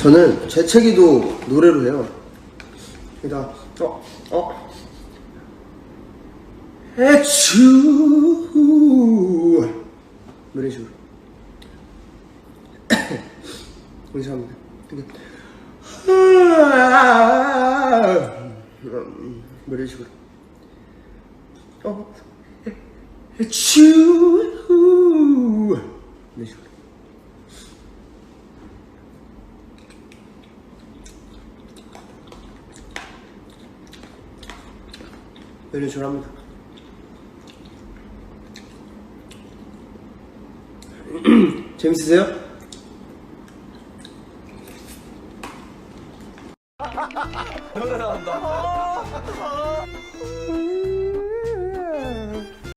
저는 재채기도 노래로 해요. 그러니까 해추 이런 식으로 감사합니다. 이런 식으로 해추 이런 식으로. 이런 식으로 합니다. 재밌으세요?